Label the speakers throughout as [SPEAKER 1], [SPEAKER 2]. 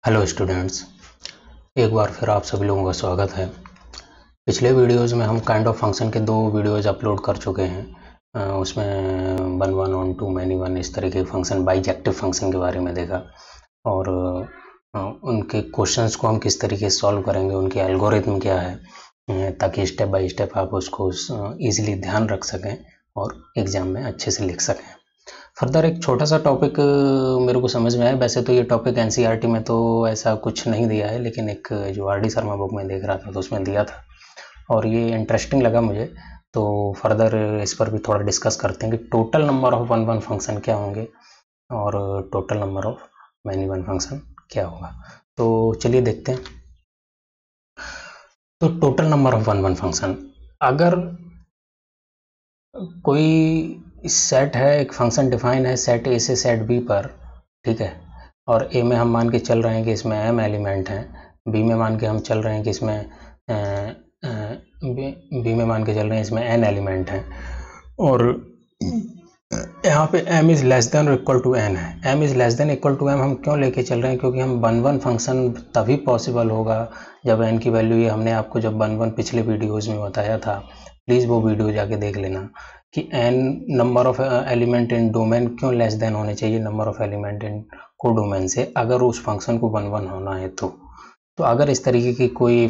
[SPEAKER 1] Hello students, एक बार फिर आप सभी लोगों का स्वागत है। पिछले वीडियोस में हम काइंड ऑफ फंक्शन के 2 वीडियोस अपलोड कर चुके हैं। उसमें one one onto many one इस तरह के फंक्शन बाइजेक्टिव फंक्शन के बारे में देखा और उनके क्वेश्चंस को हम किस तरीके से सॉल्व करेंगे, उनके एल्गोरिथम क्या है, ताकि स्टेप बाय स्टेप आप उसको ईजिली ध्यान रख सकें और एग्ज़ाम में अच्छे से लिख सकें। फर्दर एक छोटा सा टॉपिक मेरे को समझ में आया। वैसे तो ये टॉपिक एनसीईआरटी में तो ऐसा कुछ नहीं दिया है, लेकिन एक जो आर डी शर्मा बुक में देख रहा था तो उसमें दिया था और ये इंटरेस्टिंग लगा मुझे। तो फर्दर इस पर भी थोड़ा डिस्कस करते हैं कि total number of one one function क्या होंगे और total number of many one function क्या होगा। तो चलिए देखते हैं। तो total number of one one function, अगर कोई सेट है, एक फंक्शन डिफाइन है सेट ए से सेट बी पर, ठीक है, और ए में हम मान के चल रहे हैं कि इसमें m एलिमेंट हैं, बी में मान के हम चल रहे हैं कि इसमें बी में मान के चल रहे हैं इसमें n एलिमेंट हैं, और यहाँ पे m इज़ लेस देन और इक्वल टू n है। m is less than equal to m हम क्यों लेके चल रहे हैं? क्योंकि हम वन वन फंक्शन तभी पॉसिबल होगा जब n की वैल्यू, ये हमने आपको जब वन वन पिछले वीडियोज़ में बताया था, प्लीज़ वो वीडियो जाके देख लेना कि n number of element in domain क्यों लेस देन होने चाहिए नंबर ऑफ एलिमेंट इन को डोमेन से, अगर उस फंक्शन को वन वन होना है तो अगर इस तरीके की कोई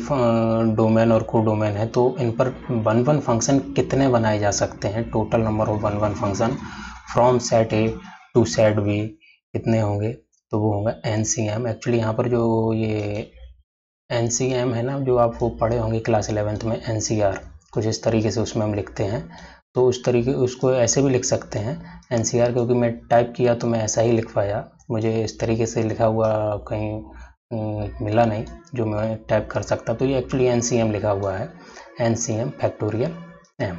[SPEAKER 1] डोमेन और को डोमेन है तो इन पर वन वन फंक्शन कितने बनाए जा सकते हैं, total number of one one function from set A to set B कितने होंगे? तो वो होगा NCM। एक्चुअली यहाँ पर जो ये NCM है ना, जो आप वो पढ़े होंगे क्लास 11th में, NCR कुछ इस तरीके से उसमें हम लिखते हैं। तो उस तरीके उसको ऐसे भी लिख सकते हैं NCR, क्योंकि मैं टाइप किया तो मैं ऐसा ही लिख पाया, मुझे इस तरीके से लिखा हुआ कहीं मिला नहीं जो मैं टाइप कर सकता। तो ये एक्चुअली NCM लिखा हुआ है, NCM फैक्टोरियल M,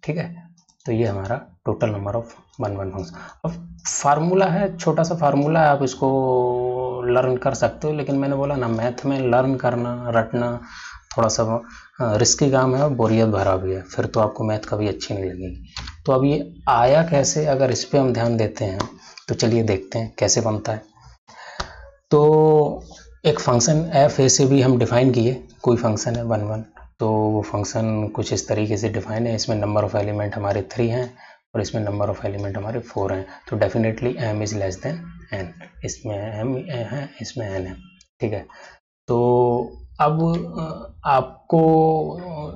[SPEAKER 1] ठीक है। तो ये हमारा total number of one one function. अब फार्मूला है, छोटा सा फार्मूला है, आप इसको लर्न कर सकते हो, लेकिन मैंने बोला ना, मैथ में लर्न करना, रटना थोड़ा सा रिस्की काम है और बोरियत भरा भी है, फिर तो आपको मैथ कभी अच्छी नहीं लगेगी। तो अब ये आया कैसे, अगर इस पर हम ध्यान देते हैं तो चलिए देखते हैं कैसे बनता है। तो एक फंक्शन एफ ए से भी हम डिफाइन किए, कोई फंक्शन है वन वन, तो वो फंक्शन कुछ इस तरीके से डिफाइन है, इसमें नंबर ऑफ एलिमेंट हमारे 3 हैं और इसमें नंबर ऑफ एलिमेंट हमारे 4 हैं, तो definitely m is less then n, इसमें m है इसमें n है, ठीक है। तो अब आपको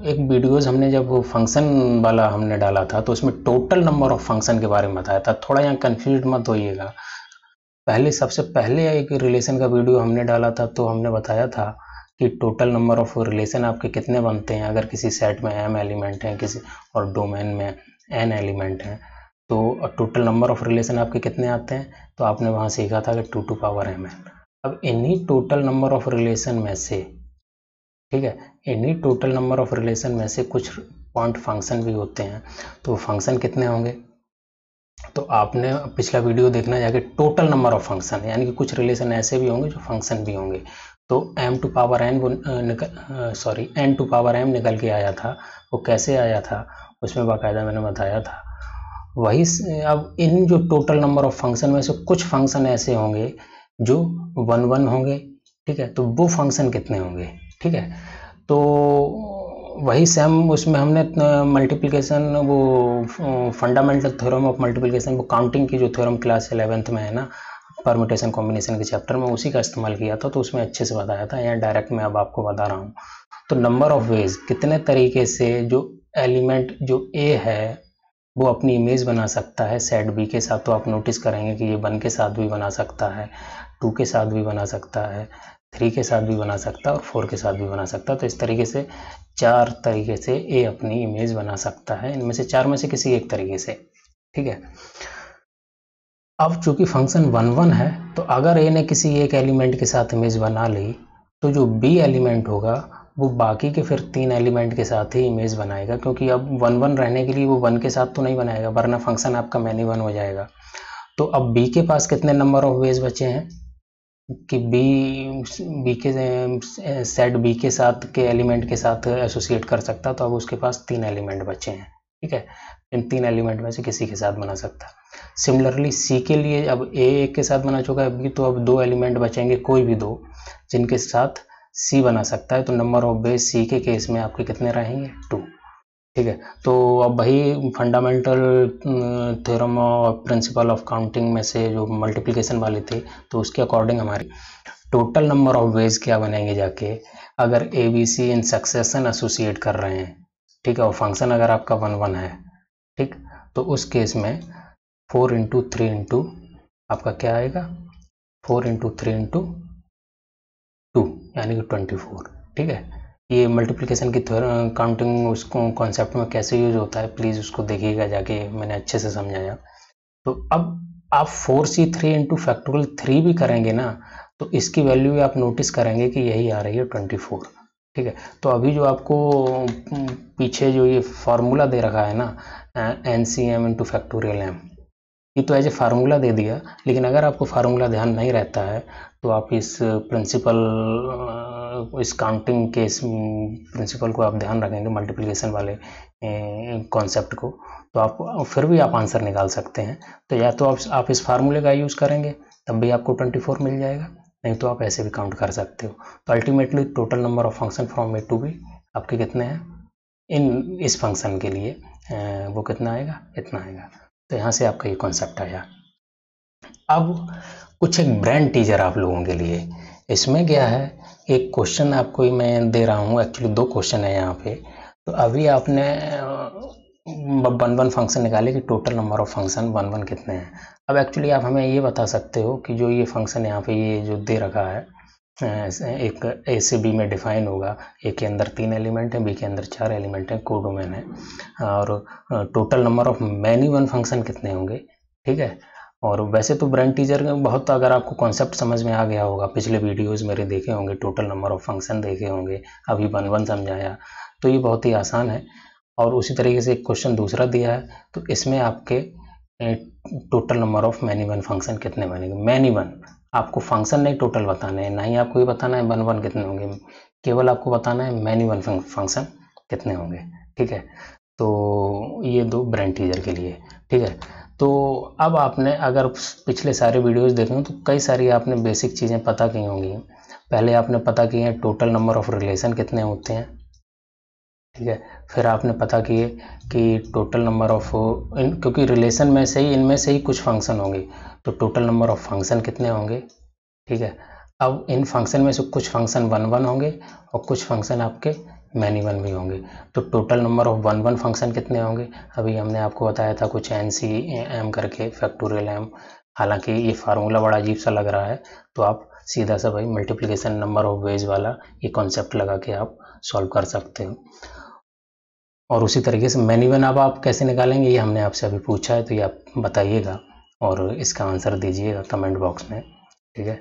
[SPEAKER 1] एक वीडियोज़ हमने जब फंक्शन वाला हमने डाला था तो उसमें टोटल नंबर ऑफ फंक्शन के बारे में बताया था, थोड़ा यहाँ कन्फ्यूज मत होइएगा। सबसे पहले एक रिलेशन का वीडियो हमने डाला था तो हमने बताया था कि टोटल नंबर ऑफ रिलेशन आपके कितने बनते हैं अगर किसी सेट में m एलिमेंट हैं किसी और डोमेन में n एलिमेंट हैं, तो टोटल नंबर ऑफ रिलेशन आपके कितने आते हैं? तो आपने वहाँ सीखा था कि 2 टू पावर m है। अब इन्हीं टोटल नंबर ऑफ रिलेशन में से, ठीक है, इन्हीं टोटल नंबर ऑफ रिलेशन में से कुछ पॉइंट फंक्शन भी होते हैं, तो फंक्शन कितने होंगे? तो आपने पिछला वीडियो देखना जाके, टोटल नंबर ऑफ फंक्शन, यानी कि कुछ रिलेशन ऐसे भी होंगे जो फंक्शन भी होंगे। तो m टू पावर n वो n टू पावर m निकल के आया था। वो कैसे आया था उसमें बाकायदा मैंने बताया था। वही अब इन जो टोटल नंबर ऑफ फंक्शन में से कुछ फंक्शन ऐसे होंगे जो वन वन होंगे, ठीक है, तो वो फंक्शन कितने होंगे, ठीक है। तो वही सेम उसमें हमने मल्टीप्लिकेशन, वो फंडामेंटल थ्योरम ऑफ मल्टीप्लिकेशन, वो काउंटिंग की जो थ्योरम क्लास 11th में है ना, परम्यूटेशन कॉम्बिनेशन के चैप्टर में, उसी का इस्तेमाल किया था, तो उसमें अच्छे से बताया था। यहाँ डायरेक्ट मैं अब आपको बता रहा हूँ। तो नंबर ऑफ वेज, कितने तरीके से जो एलिमेंट जो ए है वो अपनी इमेज बना सकता है सेट बी के साथ। तो आप नोटिस करेंगे कि ये 1 के साथ भी बना सकता है, 2 के साथ भी बना सकता है, 3 के साथ भी बना सकता है और 4 के साथ भी बना सकता है। तो इस तरीके से 4 तरीके से ए अपनी इमेज बना सकता है, इनमें से 4 में से किसी एक तरीके से, ठीक है। अब चूंकि फंक्शन वन वन है, तो अगर ए ने किसी एक एलिमेंट के साथ इमेज बना ली, तो जो बी एलिमेंट होगा वो बाकी के फिर 3 एलिमेंट के साथ ही इमेज बनाएगा, क्योंकि अब वन वन रहने के लिए वो 1 के साथ तो नहीं बनाएगा, वरना फंक्शन आपका मैनी वन हो जाएगा। तो अब बी के पास कितने नंबर ऑफ वेज बचे हैं कि बी के सेट बी के साथ के एलिमेंट के साथ एसोसिएट कर सकता, तो अब उसके पास 3 एलिमेंट बचे हैं, ठीक है, इन 3 एलिमेंट में से किसी के साथ बना सकता है। सिमिलरली सी के लिए अब ए एक के साथ बना चुका है, अभी तो अब 2 एलिमेंट बचेंगे, कोई भी 2 जिनके साथ सी बना सकता है, तो नंबर ऑफ बेस सी के केस में आपके कितने रहेंगे? 2। ठीक है, तो अब वही फंडामेंटल थ्योरम और प्रिंसिपल ऑफ काउंटिंग में से जो मल्टीप्लिकेशन वाले थे, तो उसके अकॉर्डिंग हमारी टोटल नंबर ऑफ वेज क्या बनेंगे जाके, अगर A B C in succession associate कर रहे हैं, ठीक है, और फंक्शन अगर आपका 1 1 है, ठीक, तो उस केस में 4 इंटू 3 इंटू आपका क्या आएगा, 4 इंटू 3 इंटू 2 यानी कि 24। ठीक है, ये मल्टीप्लिकेशन की काउंटिंग उसको कॉन्सेप्ट में कैसे यूज होता है, प्लीज़ उसको देखिएगा जाके, मैंने अच्छे से समझाया। तो अब आप 4c3 इंटू फैक्टोरियल 3 भी करेंगे ना, तो इसकी वैल्यू आप नोटिस करेंगे कि यही आ रही है 24। ठीक है, तो अभी जो आपको पीछे जो ये फार्मूला दे रखा है ना, NCM इंटू फैक्टोरियल m, ये तो एज ए फार्मूला दे दिया, लेकिन अगर आपको फार्मूला ध्यान नहीं रहता है तो आप इस प्रिंसिपल, इस काउंटिंग के इस प्रिंसिपल को आप ध्यान रखेंगे, मल्टीप्लिकेशन वाले कॉन्सेप्ट को, तो आप फिर भी आप आंसर निकाल सकते हैं। तो या तो आप इस फार्मूले का यूज़ करेंगे तब भी आपको 24 मिल जाएगा, नहीं तो आप ऐसे भी काउंट कर सकते हो। तो ultimately total number of function from A to B आपके कितने हैं इस फंक्शन के लिए, वो कितना आएगा, इतना आएगा। तो यहाँ से आपका ये कॉन्सेप्ट आया। अब कुछ एक ब्रेन टीजर आप लोगों के लिए, इसमें क्या है, एक क्वेश्चन आपको मैं दे रहा हूँ, एक्चुअली 2 क्वेश्चन है यहाँ पे। तो अभी आपने 1 फंक्शन निकाले कि टोटल नंबर ऑफ फंक्शन 1 कितने हैं। अब एक्चुअली आप हमें ये बता सकते हो कि जो ये फंक्शन यहाँ पे ये जो दे रखा है, एक ए से बी में डिफाइन होगा, ए के अंदर 3 एलिमेंट हैं, बी के अंदर 4 एलिमेंट हैं, कोडोमेन है, और total number of many 1 function कितने होंगे। ठीक है, और वैसे तो ब्रेन टीजर बहुत, अगर आपको कॉन्सेप्ट समझ में आ गया होगा, पिछले वीडियोस मेरे देखे होंगे, टोटल नंबर ऑफ फंक्शन देखे होंगे, अभी 1 समझाया, तो ये बहुत ही आसान है। और उसी तरीके से एक क्वेश्चन दूसरा दिया है, तो इसमें आपके total number of many 1 function कितने बनेंगे। मैनी 1, आपको फंक्शन नहीं टोटल बताना है, ना ही आपको ये बताना है 1 कितने होंगे, केवल आपको बताना है मैनी 1 फंक्शन कितने होंगे। ठीक है, तो ये 2 ब्रेन टीजर के लिए। ठीक है, तो अब आपने अगर पिछले सारे वीडियोस देखे हो तो कई सारी आपने बेसिक चीज़ें पता की होंगी। पहले आपने पता की है टोटल नंबर ऑफ रिलेशन कितने होते हैं। ठीक है, फिर आपने पता किए कि टोटल नंबर ऑफ, क्योंकि रिलेशन में से ही, इनमें से ही कुछ फंक्शन होंगे, तो टोटल नंबर ऑफ फंक्शन कितने होंगे। ठीक है, अब इन फंक्शन में से कुछ फंक्शन 1 होंगे और कुछ फंक्शन आपके मैनी 1 भी होंगे, तो टोटल नंबर ऑफ 1 फंक्शन कितने होंगे। अभी हमने आपको बताया था कुछ NCM करके फैक्टोरियल m, हालांकि ये फार्मूला बड़ा अजीब सा लग रहा है, तो आप सीधा सा भाई मल्टीप्लिकेशन नंबर ऑफ वेज वाला ये कॉन्सेप्ट लगा के आप सॉल्व कर सकते हो। और उसी तरीके से मैनी 1 अब आप कैसे निकालेंगे, ये हमने आपसे अभी पूछा है, तो ये आप बताइएगा और इसका आंसर दीजिएगा कमेंट बॉक्स में। ठीक है,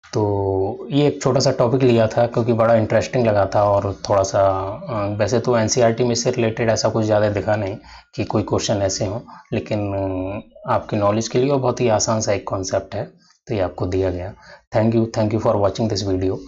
[SPEAKER 1] तो ये एक छोटा सा टॉपिक लिया था क्योंकि बड़ा इंटरेस्टिंग लगा था, और थोड़ा सा वैसे तो NCERT में इससे रिलेटेड ऐसा कुछ ज़्यादा दिखा नहीं कि कोई क्वेश्चन ऐसे हों, लेकिन आपकी नॉलेज के लिए और बहुत ही आसान सा एक कॉन्सेप्ट है, तो ये आपको दिया गया। Thank you for watching this video.